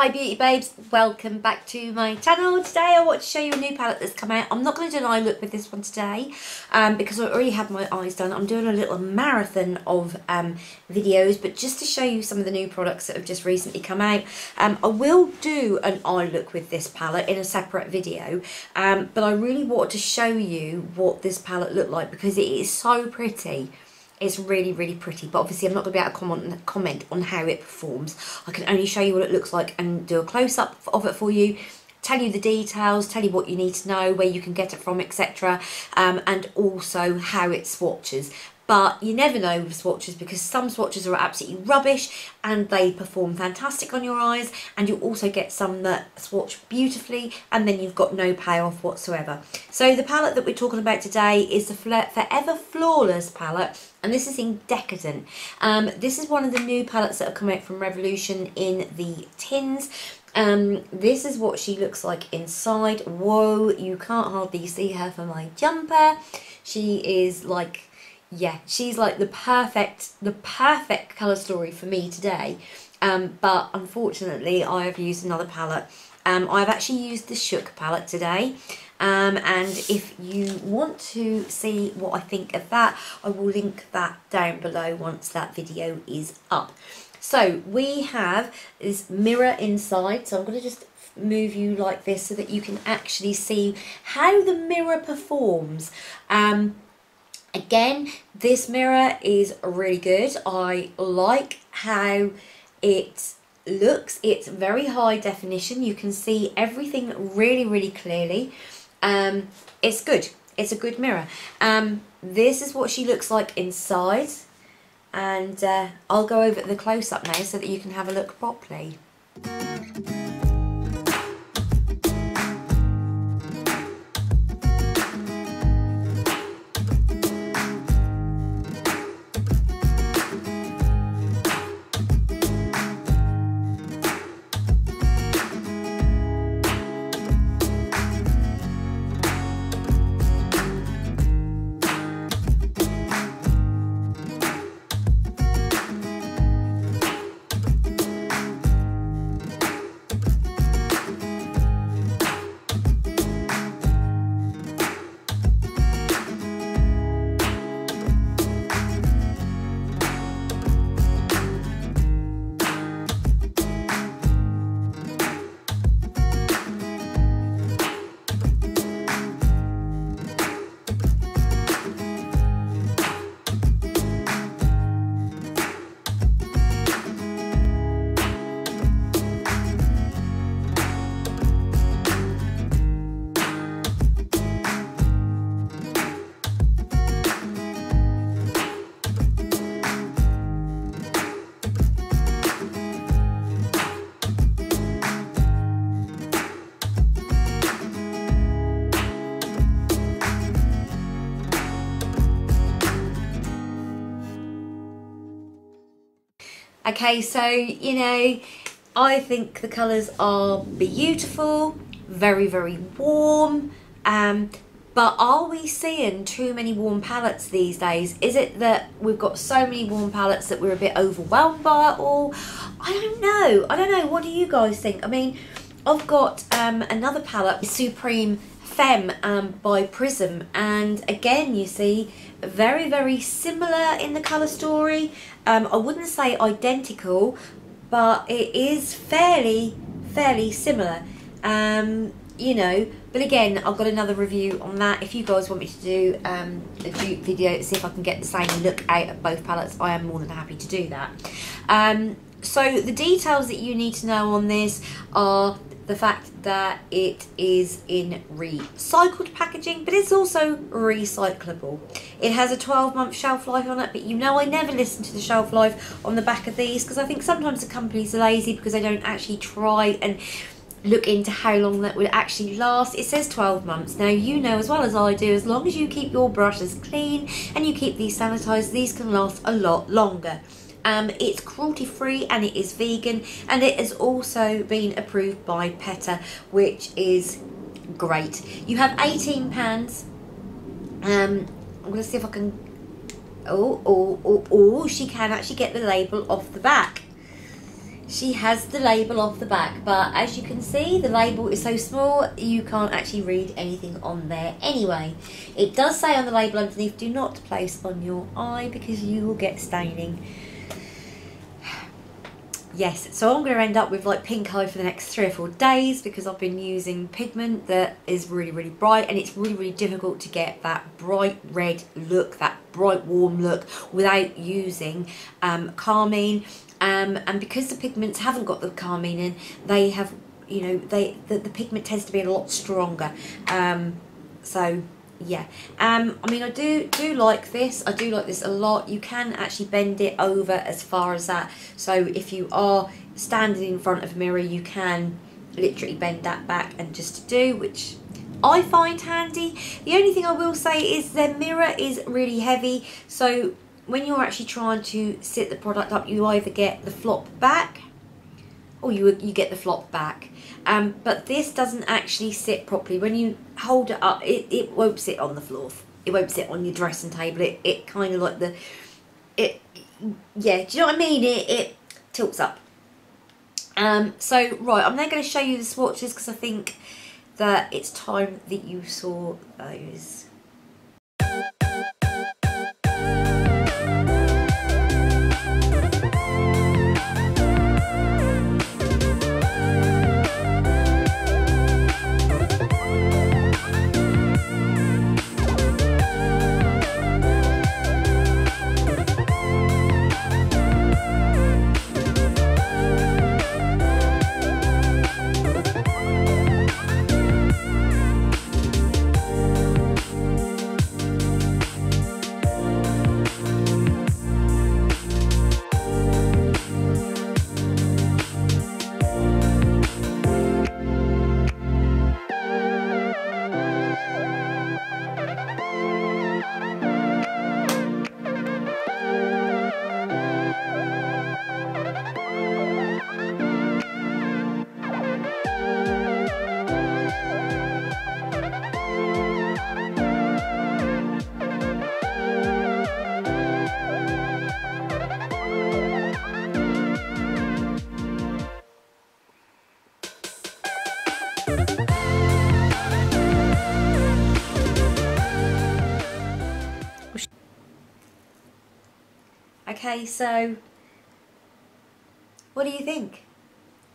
Hi beauty babes, welcome back to my channel. Today I want to show you a new palette that's come out. I'm not going to do an eye look with this one today because I already had my eyes done. I'm doing a little marathon of videos, but just to show you some of the new products that have just recently come out. I will do an eye look with this palette in a separate video, but I really wanted to show you what this palette looked like because it is so pretty. It's really, really pretty, but obviously I'm not going to be able to comment on how it performs. I can only show you what it looks like and do a close-up of it for you, tell you the details, tell you what you need to know, where you can get it from, etc. And also how it swatches. But you never know with swatches because some swatches are absolutely rubbish and they perform fantastic on your eyes, and you also get some that swatch beautifully and then you've got no payoff whatsoever. So the palette that we're talking about today is the Forever Flawless palette, and this is in Decadent. This is one of the new palettes that have come out from Revolution in the tins. This is what she looks like inside. Whoa, you can't hardly see her for my jumper. She is like, yeah, she's like the perfect colour story for me today. But unfortunately I have used another palette. I've actually used the Shook palette today. And if you want to see what I think of that, I will link that down below once that video is up. So we have this mirror inside, so I'm going to just move you like this so that you can actually see how the mirror performs. Again, this mirror is really good. I like how it looks. It's very high definition. You can see everything really, really clearly. It's good. It's a good mirror. This is what she looks like inside. And I'll go over the close-up now so that you can have a look properly. Okay, so, you know, I think the colours are beautiful, very, very warm, but are we seeing too many warm palettes these days? Is it that we've got so many warm palettes that we're a bit overwhelmed by it all? I don't know. What do you guys think? I mean, I've got another palette, Supreme Femme by Prism, and again, you see, very, very similar in the colour story. I wouldn't say identical, but it is fairly similar. You know, but again, I've got another review on that. If you guys want me to do a dupe video to see if I can get the same look out of both palettes, I am more than happy to do that. So the details that you need to know on this are the fact that it is in recycled packaging, but it's also recyclable. It has a 12-month shelf life on it, but you know I never listen to the shelf life on the back of these because I think sometimes the companies are lazy because they don't actually try and look into how long that would actually last. It says 12 months. Now, you know as well as I do, as long as you keep your brushes clean and you keep these sanitized, these can last a lot longer. It's cruelty free and it is vegan, and it has also been approved by PETA, which is great. You have 18 pans. I'm going to see if I can... Oh, she can actually get the label off the back. she has the label off the back, but as you can see, the label is so small you can't actually read anything on there anyway. It does say on the label underneath, do not place on your eye because you will get staining. Yes, so I'm going to end up with like pink eye for the next 3 or 4 days because I've been using pigment that is really, really bright, and it's really, really difficult to get that bright red look, that bright warm look without using carmine. And because the pigments haven't got the carmine in, they have, you know, the pigment tends to be a lot stronger. So yeah, I mean, I do like this. I do like this a lot. You can actually bend it over as far as that. So if you are standing in front of a mirror, you can literally bend that back and just do, which I find handy. The only thing I will say is the mirror is really heavy. So when you're actually trying to sit the product up, you either get the flop back or you get the flop back. But this doesn't actually sit properly. When you hold it up, it won't sit on the floor. It won't sit on your dressing table. It kind of like yeah, do you know what I mean? It tilts up. So, right, I'm now going to show you the swatches because I think that it's time that you saw those. Okay, so what do you think?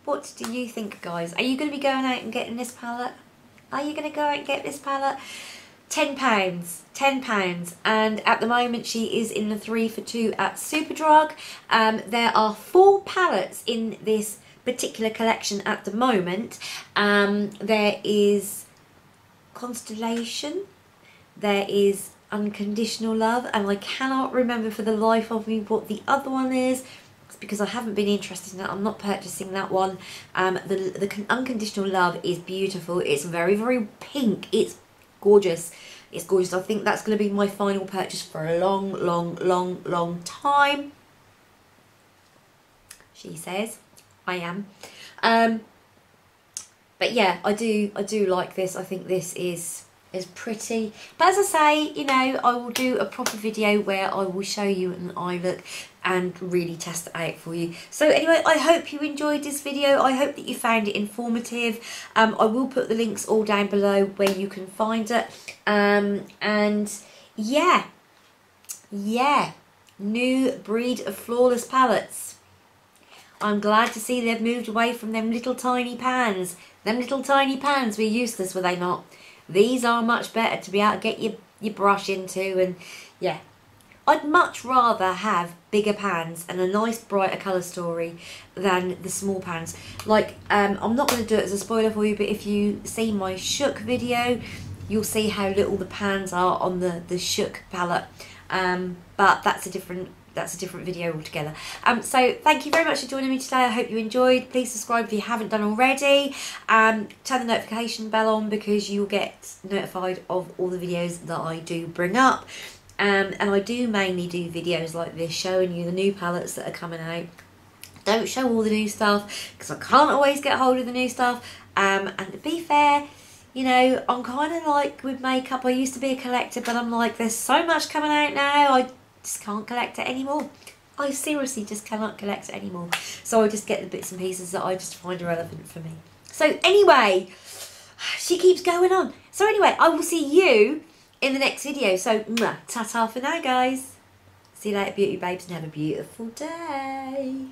What do you think, guys? Are you going to be going out and getting this palette? Are you going to go out and get this palette? £10, £10, and at the moment she is in the 3 for 2 at Superdrug. There are 4 palettes in this particular collection at the moment. There is Constellation, there is Unconditional Love, and I cannot remember for the life of me what the other one is. It's because I haven't been interested in that. I'm not purchasing that one. The Unconditional Love is beautiful. It's very, very pink. It's gorgeous. It's gorgeous. I think that's going to be my final purchase for a long, long, long, long time. She says. I am. But yeah, I do like this. I think this is pretty. But as I say, you know, I will do a proper video where I will show you an eye look and really test it out for you. So anyway, I hope you enjoyed this video. I hope that you found it informative. I will put the links all down below where you can find it. And yeah, new breed of flawless palettes. I'm glad to see they've moved away from them little tiny pans. Them little tiny pans were useless, were they not? These are much better to be able to get your brush into, and yeah. I'd much rather have bigger pans and a nice brighter colour story than the small pans. Like, I'm not going to do it as a spoiler for you, but if you see my Shook video, you'll see how little the pans are on the Shook palette. But that's a different video altogether. So thank you very much for joining me today. I hope you enjoyed. Please subscribe if you haven't done already. Turn the notification bell on because you'll get notified of all the videos that I do bring up. And I do mainly do videos like this showing you the new palettes that are coming out. Don't show all the new stuff because I can't always get hold of the new stuff. And to be fair, you know, I'm kind of like with makeup. I used to be a collector, but I'm like, there's so much coming out now. I just can't collect it anymore. I seriously just cannot collect it anymore. So I just get the bits and pieces that I just find relevant for me. So anyway, she keeps going on. So anyway, I will see you in the next video. So ta-ta for now, guys. See you later, beauty babes, and have a beautiful day.